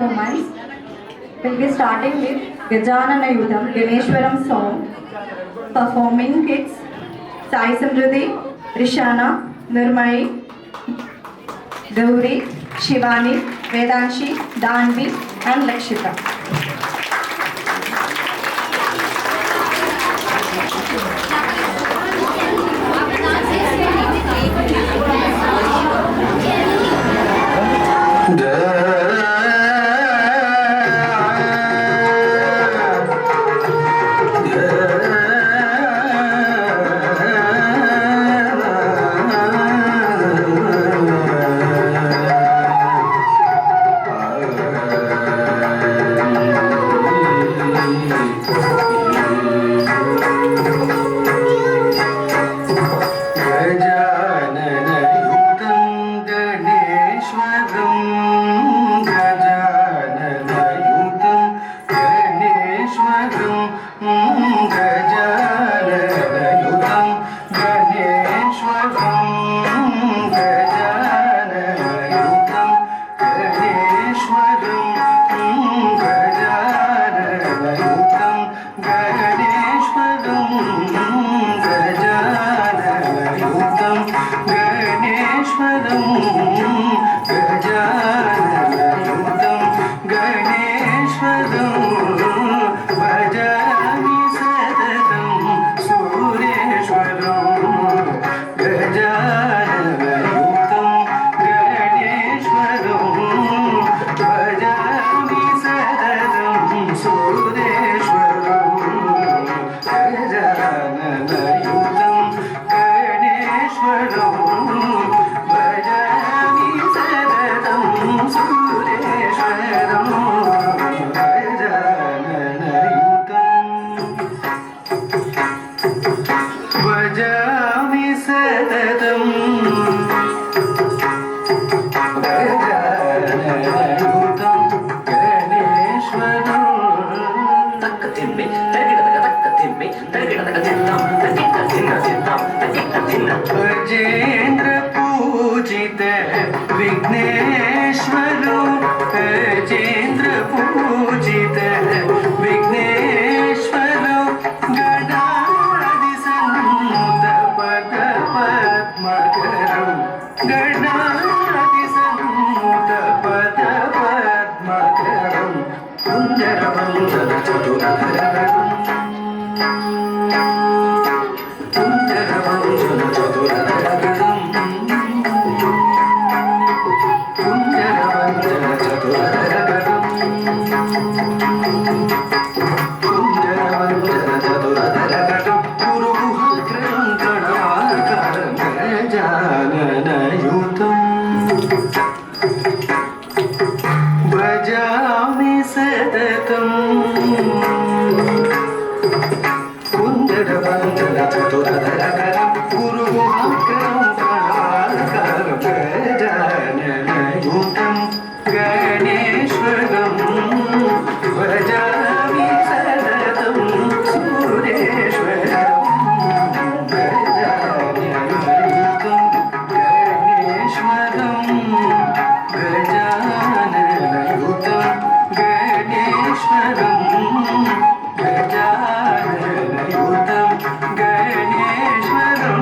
performance will be starting with Gajanana Yudham Ganeshwaram song. Performing kids Sai Samruddhi, Rishana, Nirmai, Gauri, Shivani, Vedanshi, Danvi and Lakshita. Gajendra पूजित विघ्नेश्वरो गजेंद्र पूजित विघ्नेश्वरो गणाधि सन्नुत पद पद्मकरं गणाधि सन्नुत पद पद्मकरं कुञ्जरवन्दन चतुरधरं भजामि सततं कुन्दरवन्दन चतुरधरकरं गुरुमुखकरं प्रणवालकरं गजाननयुतं गणेश्वरं भजामि सततं सुरेश्वरं गजाननयुतं गणेश्वरं गजाननयुतं गणेश्वरं गजाननयुतं गणेश्वरं